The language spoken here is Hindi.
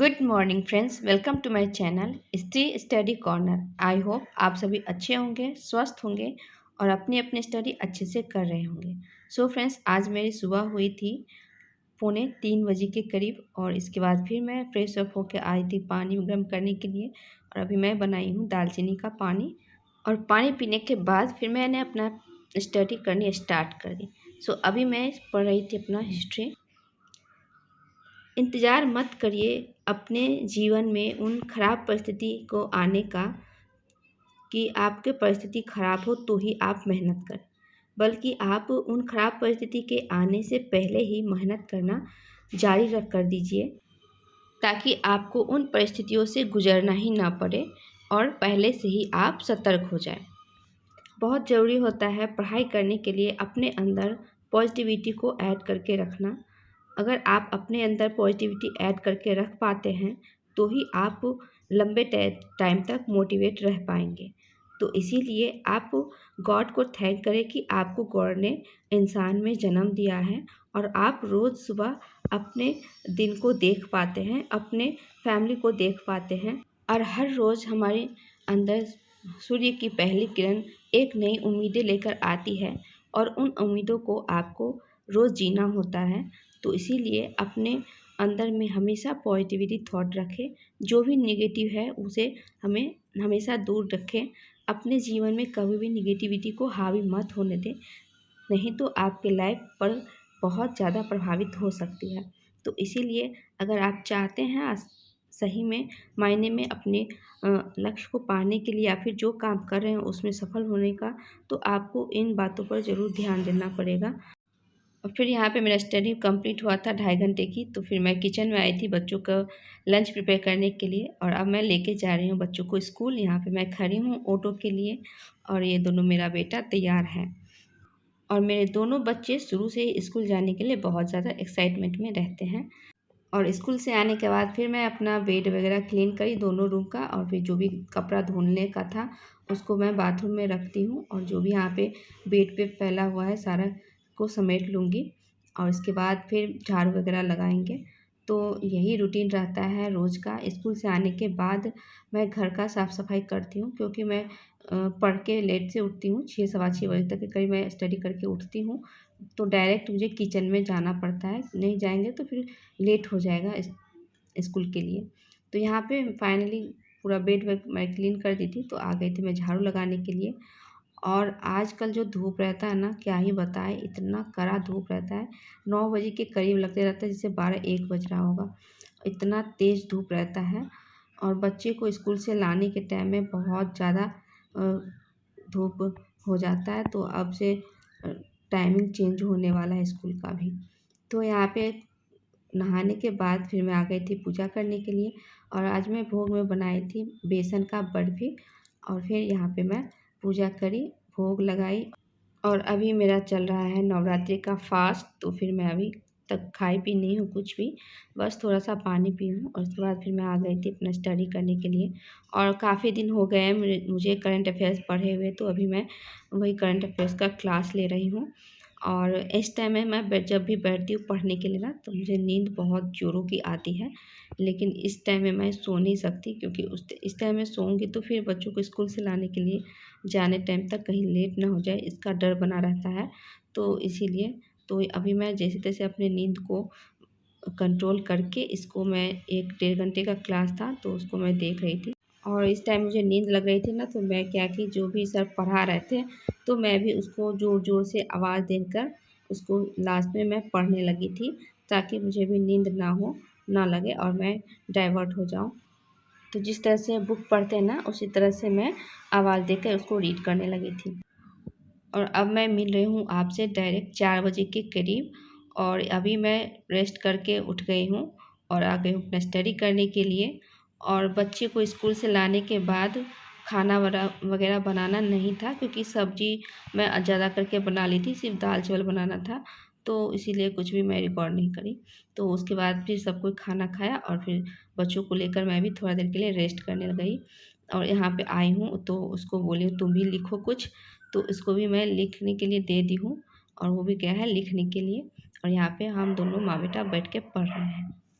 Good morning friends, welcome to my channel Stree study corner. I hope आप सभी अच्छे होंगे, स्वस्थ होंगे और अपनी अपनी स्टडी अच्छे से कर रहे होंगे। सो फ्रेंड्स, आज मेरी सुबह हुई थी 2:45 के करीब और इसके बाद फिर मैं फ्रेश अप होकर आई थी पानी गर्म करने के लिए। और अभी मैं बनाई हूँ दालचीनी का पानी और पानी पीने के बाद फिर मैंने अपना स्टडी करनी स्टार्ट कर दी। सो अभी मैं पढ़ रही थी अपना हिस्ट्री। इंतज़ार मत करिए अपने जीवन में उन खराब परिस्थिति को आने का कि आपके परिस्थिति खराब हो तो ही आप मेहनत करें, बल्कि आप उन खराब परिस्थिति के आने से पहले ही मेहनत करना जारी रख कर दीजिए, ताकि आपको उन परिस्थितियों से गुजरना ही ना पड़े और पहले से ही आप सतर्क हो जाएं। बहुत ज़रूरी होता है पढ़ाई करने के लिए अपने अंदर पॉजिटिविटी को ऐड करके रखना। अगर आप अपने अंदर पॉजिटिविटी ऐड करके रख पाते हैं तो ही आप लंबे टाइम तक मोटिवेट रह पाएंगे। तो इसीलिए आप गॉड को थैंक करें कि आपको गॉड ने इंसान में जन्म दिया है और आप रोज़ सुबह अपने दिन को देख पाते हैं, अपने फैमिली को देख पाते हैं और हर रोज़ हमारे अंदर सूर्य की पहली किरण एक नई उम्मीदें लेकर आती है और उन उम्मीदों को आपको रोज़ जीना होता है। तो इसीलिए अपने अंदर में हमेशा पॉजिटिविटी थॉट रखें, जो भी निगेटिव है उसे हमें हमेशा दूर रखें। अपने जीवन में कभी भी निगेटिविटी को हावी मत होने दें, नहीं तो आपके लाइफ पर बहुत ज़्यादा प्रभावित हो सकती है। तो इसीलिए अगर आप चाहते हैं सही में मायने में अपने लक्ष्य को पाने के लिए या फिर जो काम कर रहे हैं उसमें सफल होने का, तो आपको इन बातों पर ज़रूर ध्यान देना पड़ेगा। और फिर यहाँ पे मेरा स्टडी कंप्लीट हुआ था 2.5 घंटे की, तो फिर मैं किचन में आई थी बच्चों का लंच प्रिपेयर करने के लिए और अब मैं लेके जा रही हूँ बच्चों को स्कूल। यहाँ पे मैं खड़ी हूँ ऑटो के लिए और ये दोनों मेरा बेटा तैयार है और मेरे दोनों बच्चे शुरू से ही स्कूल जाने के लिए बहुत ज़्यादा एक्साइटमेंट में रहते हैं। और स्कूल से आने के बाद फिर मैं अपना बेड वगैरह क्लीन करी दोनों रूम का और फिर जो भी कपड़ा धुलने का था उसको मैं बाथरूम में रखती हूँ और जो भी यहाँ पे बेड पे फैला हुआ है सारा को समेट लूँगी और इसके बाद फिर झाड़ू वगैरह लगाएंगे। तो यही रूटीन रहता है रोज़ का। स्कूल से आने के बाद मैं घर का साफ़ सफाई करती हूँ, क्योंकि मैं पढ़ के लेट से उठती हूँ, 6 सवा 6 बजे तक के करीब मैं स्टडी करके उठती हूँ। तो डायरेक्ट मुझे किचन में जाना पड़ता है, नहीं जाएंगे तो फिर लेट हो जाएगा स्कूल के लिए। तो यहाँ पे फाइनली पूरा बेड वेड मैं क्लीन कर दी थी, तो आ गई थी मैं झाड़ू लगाने के लिए। और आजकल जो धूप रहता है ना, क्या ही बताएं, इतना कड़ा धूप रहता है। 9 बजे के करीब लगते रहता है जैसे 12-1 बज रहा होगा, इतना तेज़ धूप रहता है। और बच्चे को स्कूल से लाने के टाइम में बहुत ज़्यादा धूप हो जाता है, तो अब से टाइमिंग चेंज होने वाला है स्कूल का भी। तो यहाँ पे नहाने के बाद फिर मैं आ गई थी पूजा करने के लिए और आज मैं भोग में बनाई थी बेसन का बर्फ़ी और फिर यहाँ पे मैं पूजा करी, भोग लगाई। और अभी मेरा चल रहा है नवरात्रि का फास्ट, तो फिर मैं अभी तक खाई पी नहीं हूँ कुछ भी, बस थोड़ा सा पानी पी हूँ और उसके बाद फिर मैं आ गई थी अपना स्टडी करने के लिए। और काफ़ी दिन हो गए हैं मुझे करंट अफेयर्स पढ़े हुए, तो अभी मैं वही करंट अफेयर्स का क्लास ले रही हूँ। और इस टाइम में मैं जब भी बैठती हूँ पढ़ने के लिए ना, तो मुझे नींद बहुत ज़ोरों की आती है, लेकिन इस टाइम में मैं सो नहीं सकती, क्योंकि इस टाइम में सोऊंगी तो फिर बच्चों को स्कूल से लाने के लिए जाने टाइम तक कहीं लेट ना हो जाए, इसका डर बना रहता है। तो इसीलिए तो अभी मैं जैसे तैसे अपने नींद को कंट्रोल करके इसको मैं 1-1.5 घंटे का क्लास था तो उसको मैं देख रही थी। और इस टाइम मुझे नींद लग रही थी ना, तो मैं क्या कि जो भी सर पढ़ा रहे थे तो मैं भी उसको ज़ोर ज़ोर से आवाज़ देकर उसको लास्ट में मैं पढ़ने लगी थी, ताकि मुझे भी नींद ना लगे और मैं डाइवर्ट हो जाऊँ। तो जिस तरह से बुक पढ़ते हैं ना, उसी तरह से मैं आवाज़ देकर उसको रीड करने लगी थी। और अब मैं मिल रही हूँ आपसे डायरेक्ट 4 बजे के करीब और अभी मैं रेस्ट करके उठ गई हूँ और आ गई हूँ अपना स्टडी करने के लिए। और बच्चे को स्कूल से लाने के बाद खाना वगैरह बनाना नहीं था, क्योंकि सब्ज़ी मैं ज़्यादा करके बना ली थी, सिर्फ दाल चावल बनाना था, तो इसीलिए कुछ भी मैं रिकॉर्ड नहीं करी। तो उसके बाद फिर सब कोई खाना खाया और फिर बच्चों को लेकर मैं भी थोड़ा देर के लिए रेस्ट करने लग गई। और यहाँ पे आई हूँ तो उसको बोली तुम भी लिखो कुछ, तो इसको भी मैं लिखने के लिए दे दी हूँ और वो भी गया है लिखने के लिए। और यहाँ पे हम दोनों माँ बेटा बैठ के पढ़ रहे हैं।